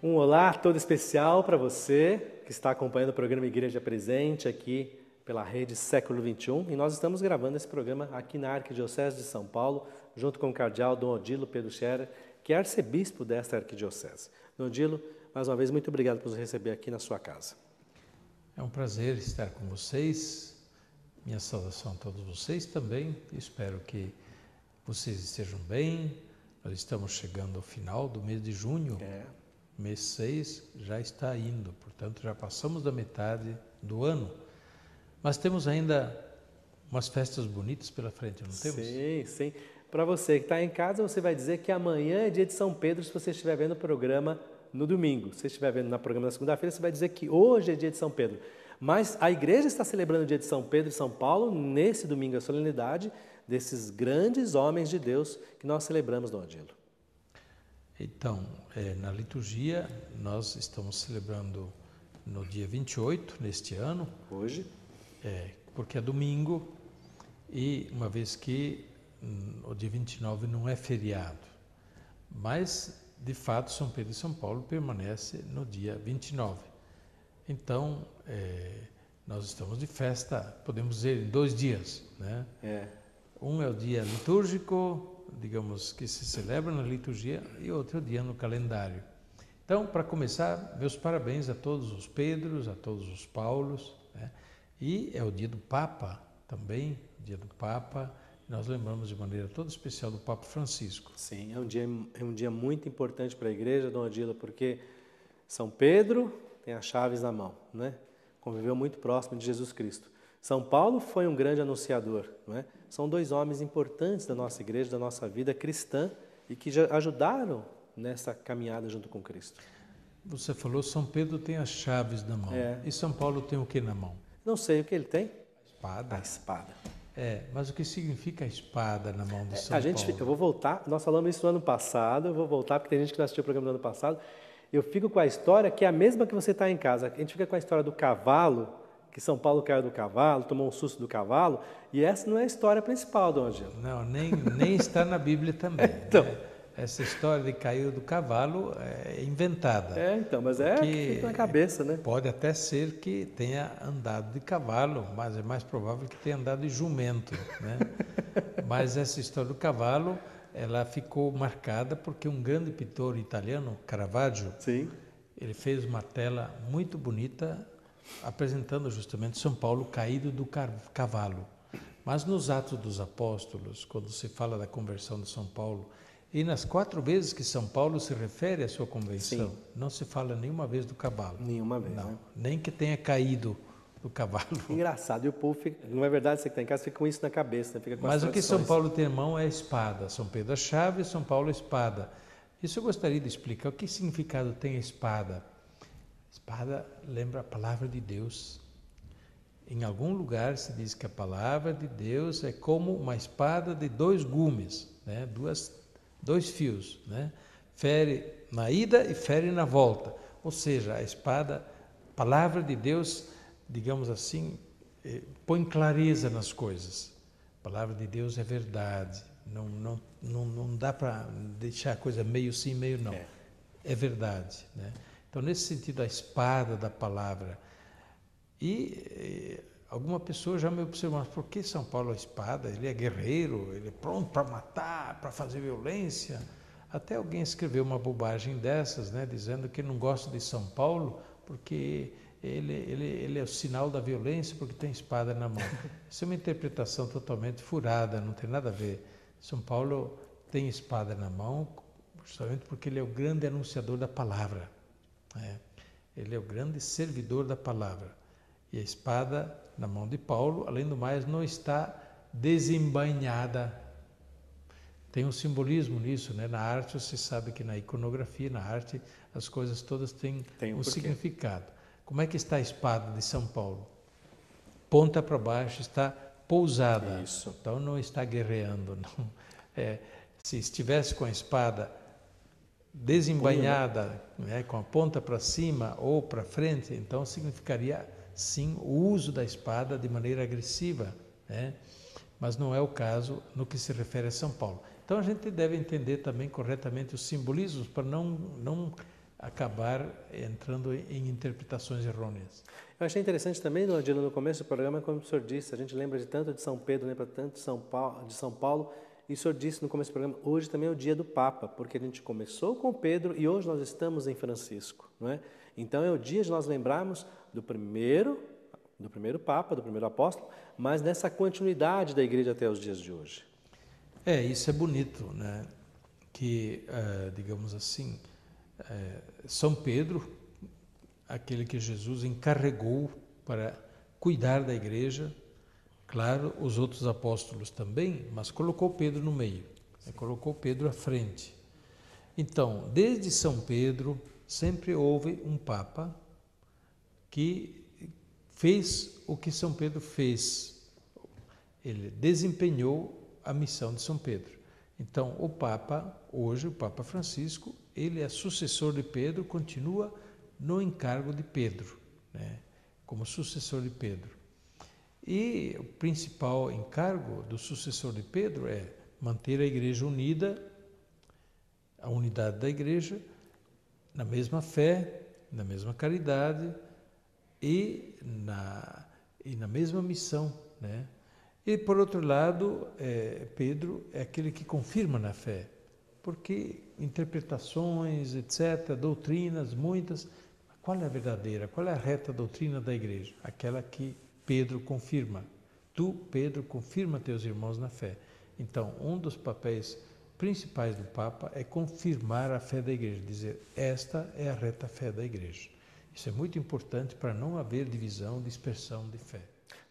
Um olá todo especial para você que está acompanhando o programa Igreja Presente aqui pela rede Século XXI. E nós estamos gravando esse programa aqui na Arquidiocese de São Paulo, junto com o cardeal Dom Odilo Pedro Scherer, que é arcebispo desta arquidiocese. Dom Odilo, mais uma vez, muito obrigado por nos receber aqui na sua casa. É um prazer estar com vocês. Minha saudação a todos vocês também. Espero que vocês estejam bem. Nós estamos chegando ao final do mês de junho. Mês 6 já está indo, portanto já passamos da metade do ano. Mas temos ainda umas festas bonitas pela frente, não temos? Sim, sim. Para você que está em casa, você vai dizer que amanhã é dia de São Pedro, se você estiver vendo o programa no domingo. Se você estiver vendo no programa na segunda-feira, você vai dizer que hoje é dia de São Pedro. Mas a igreja está celebrando o dia de São Pedro e São Paulo nesse domingo, a solenidade desses grandes homens de Deus que nós celebramos, Dom Odilo. Então, na liturgia, nós estamos celebrando no dia 28, neste ano. Hoje? Porque é domingo e uma vez que o dia 29 não é feriado. Mas, de fato, São Pedro e São Paulo permanece no dia 29. Então, nós estamos de festa, podemos dizer, em 2 dias, né? Um é o dia litúrgico, digamos, que se celebra na liturgia, e outro é o dia no calendário. Então, para começar, meus parabéns a todos os Pedros, a todos os Paulos, né? E é o dia do Papa também, dia do Papa. Nós lembramos de maneira toda especial do Papa Francisco. Sim, é um dia muito importante para a igreja, Dom Odilo, porque São Pedro tem as chaves na mão, né? Conviveu muito próximo de Jesus Cristo. São Paulo foi um grande anunciador, não é? São 2 homens importantes da nossa igreja, da nossa vida cristã e que já ajudaram nessa caminhada junto com Cristo. Você falou, São Pedro tem as chaves na mão. E São Paulo tem o que na mão? Não sei o que ele tem. A espada. A espada. Mas o que significa a espada na mão de São Paulo? Eu vou voltar, nós falamos isso no ano passado, eu vou voltar porque tem gente que não assistiu o programa do ano passado. Eu fico com a história que é a mesma que você está em casa. A gente fica com a história do cavalo, que São Paulo caiu do cavalo, tomou um susto do cavalo, e essa não é a história principal, Dom Odilo. Não, nem está na Bíblia também. Então, né? Essa história de cair do cavalo é inventada. Mas que fica na cabeça, né? Pode até ser que tenha andado de cavalo, mas é mais provável que tenha andado de jumento, né? Mas essa história do cavalo, ela ficou marcada porque um grande pintor italiano, Caravaggio, Sim. ele fez uma tela muito bonita apresentando justamente São Paulo caído do cavalo. Mas nos Atos dos Apóstolos, quando se fala da conversão de São Paulo, e nas 4 vezes que São Paulo se refere à sua conversão, não se fala nenhuma vez do cavalo. Nenhuma vez, não, né? Nem que tenha caído do cavalo. Engraçado, e o povo, não é verdade, você que está em casa, fica com isso na cabeça, né? Fica com Mas as o que São tradições. Paulo tem em mão é a espada. São Pedro a chave, São Paulo a espada. Isso eu gostaria de explicar. O que significado tem a espada? Espada lembra a palavra de Deus. Em algum lugar se diz que a palavra de Deus é como uma espada de 2 gumes, né? 2 fios, né? Fere na ida e fere na volta. Ou seja, a espada, palavra de Deus, digamos assim, põe clareza nas coisas. A palavra de Deus é verdade. Não dá para deixar a coisa meio sim, meio não. É verdade, né? Então, nesse sentido, a espada da palavra. E alguma pessoa já me observou, mas por que São Paulo a espada? Ele é guerreiro, ele é pronto para matar, para fazer violência. Até alguém escreveu uma bobagem dessas, né, dizendo que não gosta de São Paulo porque ele é o sinal da violência porque tem espada na mão. Isso é uma interpretação totalmente furada, não tem nada a ver. São Paulo tem espada na mão justamente porque ele é o grande anunciador da palavra. Ele é o grande servidor da palavra. E a espada na mão de Paulo, além do mais, não está desembainhada. Tem um simbolismo nisso, né? Na arte, você sabe que na iconografia, na arte, as coisas todas têm um significado. Como é que está a espada de São Paulo? Ponta para baixo, está pousada. Isso. Então não está guerreando. Não. Se estivesse com a espada desembainhada, né, com a ponta para cima ou para frente, então significaria sim o uso da espada de maneira agressiva, né? Mas não é o caso no que se refere a São Paulo. Então a gente deve entender também corretamente os simbolismos para não acabar entrando em interpretações errôneas. Eu achei interessante também, Dom Adilo, no começo do programa, como o senhor disse, a gente lembra de tanto de São Pedro, lembra tanto de São Paulo, e o senhor disse no começo do programa, hoje também é o dia do Papa, porque a gente começou com Pedro e hoje nós estamos em Francisco, não é? Então é o dia de nós lembrarmos do primeiro Papa, do primeiro apóstolo, mas nessa continuidade da igreja até os dias de hoje. Isso é bonito, né? Que, digamos assim, São Pedro, aquele que Jesus encarregou para cuidar da igreja, claro, os outros apóstolos também, mas colocou Pedro no meio, colocou Pedro à frente. Então, desde São Pedro, sempre houve um Papa que fez o que São Pedro fez. Ele desempenhou a missão de São Pedro. Então, o Papa, hoje, o Papa Francisco, ele é sucessor de Pedro, continua no encargo de Pedro, né? Como sucessor de Pedro. E o principal encargo do sucessor de Pedro é manter a igreja unida, a unidade da igreja, na mesma fé, na mesma caridade e na mesma missão, né? E, por outro lado, Pedro é aquele que confirma na fé, porque interpretações, etc., doutrinas, muitas, qual é a verdadeira, qual é a reta doutrina da igreja? Aquela que Pedro confirma. Tu, Pedro, confirma teus irmãos na fé. Então, um dos papéis principais do Papa é confirmar a fé da igreja, dizer, esta é a reta fé da igreja. Isso é muito importante para não haver divisão, dispersão de fé.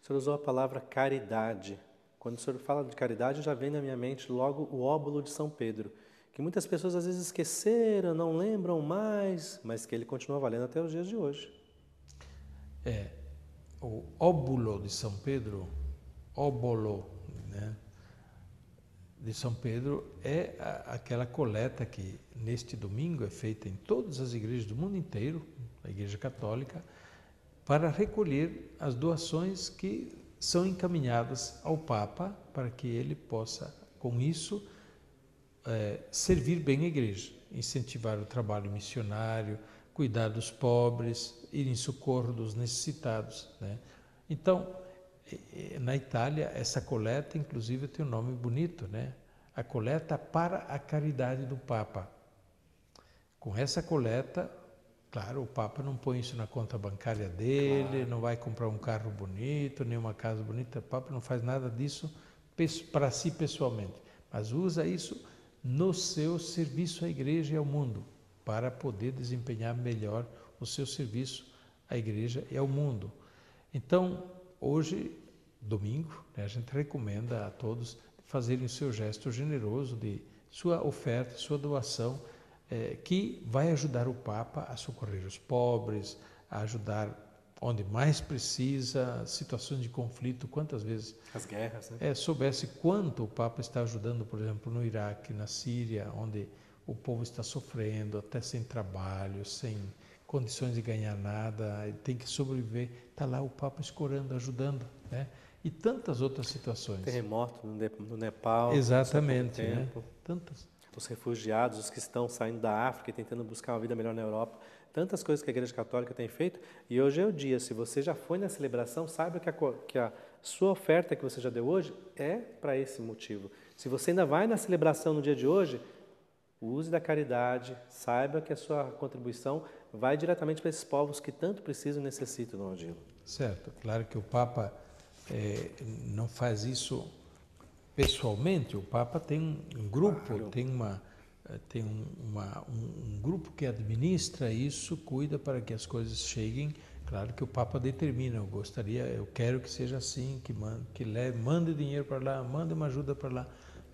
O senhor usou a palavra caridade. Quando o senhor fala de caridade, já vem na minha mente logo o óbolo de São Pedro, que muitas pessoas às vezes esqueceram, não lembram mais, mas que ele continua valendo até os dias de hoje. O óbolo de São Pedro, óbolo, né, de São Pedro é aquela coleta que neste domingo é feita em todas as igrejas do mundo inteiro, a Igreja Católica, para recolher as doações que são encaminhadas ao Papa para que ele possa, com isso, servir bem a igreja, incentivar o trabalho missionário, cuidar dos pobres, ir em socorro dos necessitados, né? Então, na Itália, essa coleta, inclusive, tem um nome bonito, né? A coleta para a caridade do Papa. Com essa coleta, claro, o Papa não põe isso na conta bancária dele, claro, não vai comprar um carro bonito, nem uma casa bonita. O Papa não faz nada disso para si pessoalmente, mas usa isso no seu serviço à igreja e ao mundo, para poder desempenhar melhor o seu serviço à igreja e ao mundo. Então, hoje, domingo, né, a gente recomenda a todos fazerem o seu gesto generoso de sua oferta, sua doação, que vai ajudar o Papa a socorrer os pobres, a ajudar onde mais precisa, situações de conflito, quantas vezes... As guerras, né? Soubesse quanto o Papa está ajudando, por exemplo, no Iraque, na Síria, onde o povo está sofrendo, até sem trabalho, sem condições de ganhar nada, ele tem que sobreviver, está lá o Papa escorando, ajudando, né? E tantas outras situações. Terremoto no Nepal. Exatamente, né? Tantas. Os refugiados, os que estão saindo da África e tentando buscar uma vida melhor na Europa. Tantas coisas que a Igreja Católica tem feito. E hoje é o dia. Se você já foi na celebração, saiba que a sua oferta que você já deu hoje é para esse motivo. Se você ainda vai na celebração no dia de hoje, use da caridade, saiba que a sua contribuição vai diretamente para esses povos que tanto precisam e necessitam, Dom Adilo. Certo. Claro que o Papa não faz isso pessoalmente. O Papa tem um grupo, claro, tem um grupo que administra isso, cuida para que as coisas cheguem. Claro que o Papa determina, eu quero que seja assim, mande dinheiro para lá, mande uma ajuda para lá.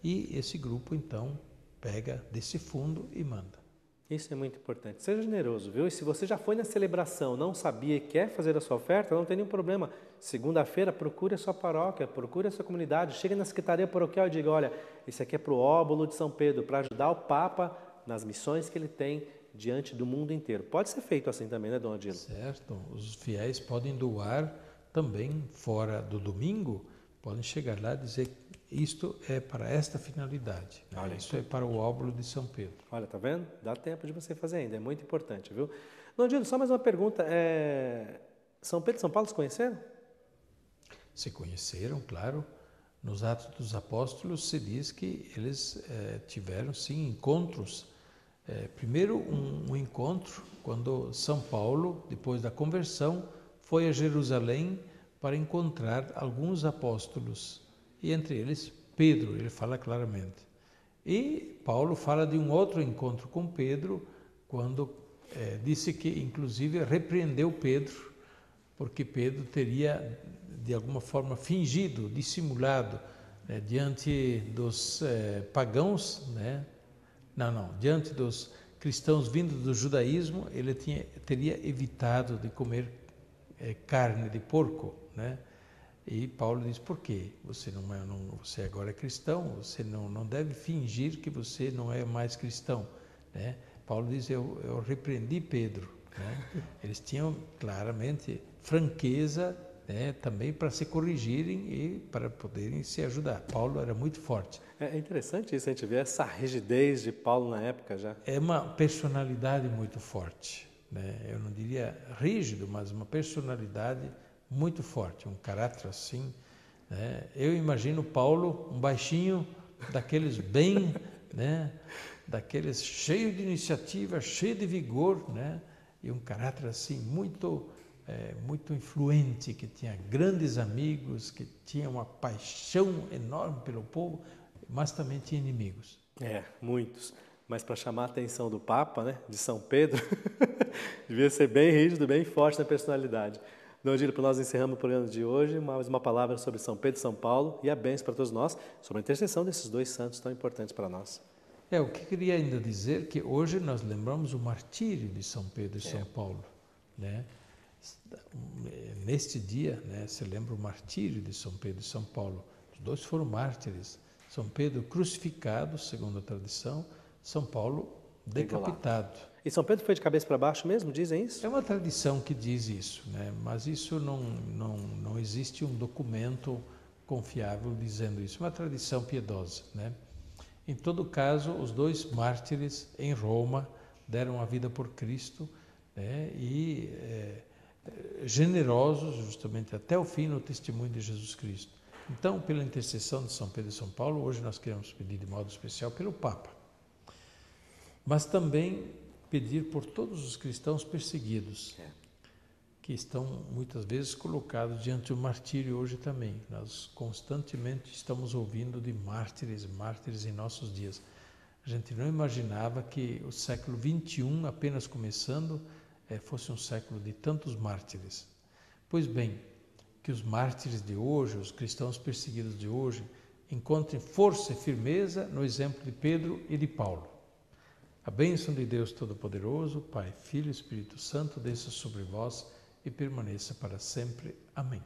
E esse grupo, então, pega desse fundo e manda. Isso é muito importante. Seja generoso, viu? E se você já foi na celebração, não sabia e quer fazer a sua oferta, não tem nenhum problema. Segunda-feira, procure a sua paróquia, procure a sua comunidade, chegue na secretaria paroquial e diga, olha, esse aqui é para o óbolo de São Pedro, para ajudar o Papa nas missões que ele tem diante do mundo inteiro. Pode ser feito assim também, né, Dom Adilo? Certo. Os fiéis podem doar também fora do domingo, podem chegar lá e dizer, isto é para esta finalidade, né? Olha, Isso é para o óbolo de São Pedro. Olha, tá vendo? Dá tempo de você fazer ainda, é muito importante, viu? Dom Adílio, só mais uma pergunta. São Pedro e São Paulo se conheceram? Se conheceram, claro. Nos Atos dos Apóstolos se diz que eles tiveram, sim, encontros. Primeiro, um encontro quando São Paulo, depois da conversão, foi a Jerusalém para encontrar alguns apóstolos, e entre eles Pedro, ele fala claramente. E Paulo fala de um outro encontro com Pedro, quando disse que, inclusive, repreendeu Pedro, porque Pedro teria, de alguma forma, fingido, dissimulado, diante dos pagãos, né? Diante dos cristãos vindos do judaísmo, ele teria evitado de comer carne de porco, né? E Paulo diz, por quê? Você agora é cristão, você não deve fingir que você não é mais cristão, né? Paulo diz, eu repreendi Pedro, né? Eles tinham claramente franqueza, né, também para se corrigirem e para poderem se ajudar. Paulo era muito forte. É interessante isso, a gente vê essa rigidez de Paulo na época já. É uma personalidade muito forte, né? Eu não diria rígido, mas uma personalidade muito forte, um caráter assim, né? Eu imagino Paulo, um baixinho, daqueles bem, né? Daqueles cheio de iniciativa, cheio de vigor, né? E um caráter assim muito influente, que tinha grandes amigos, que tinha uma paixão enorme pelo povo, mas também tinha inimigos. Muitos. Mas para chamar a atenção do Papa, né, de São Pedro, devia ser bem rígido, bem forte na personalidade. Dom Adílio, nós encerramos o programa de hoje, mais uma palavra sobre São Pedro e São Paulo e a bênção para todos nós, sobre a intercessão desses dois santos tão importantes para nós. O que queria ainda dizer que hoje nós lembramos o martírio de São Pedro e São Paulo, né? Neste dia, né, se lembra o martírio de São Pedro e São Paulo. Os dois foram mártires. São Pedro crucificado, segundo a tradição, São Paulo decapitado. E São Pedro foi de cabeça para baixo mesmo, dizem isso? É uma tradição que diz isso, né? Mas isso não existe um documento confiável dizendo isso. É uma tradição piedosa, né? Em todo caso, os dois mártires em Roma deram a vida por Cristo, né? Generosos justamente até o fim no testemunho de Jesus Cristo. Então, pela intercessão de São Pedro e São Paulo, hoje nós queremos pedir de modo especial pelo Papa, mas também pedir por todos os cristãos perseguidos, que estão muitas vezes colocados diante do martírio hoje também. Nós constantemente estamos ouvindo de mártires em nossos dias. A gente não imaginava que o século XXI, apenas começando, fosse um século de tantos mártires. Pois bem, que os mártires de hoje, os cristãos perseguidos de hoje, encontrem força e firmeza no exemplo de Pedro e de Paulo. A bênção de Deus Todo-Poderoso, Pai, Filho e Espírito Santo, desça sobre vós e permaneça para sempre. Amém.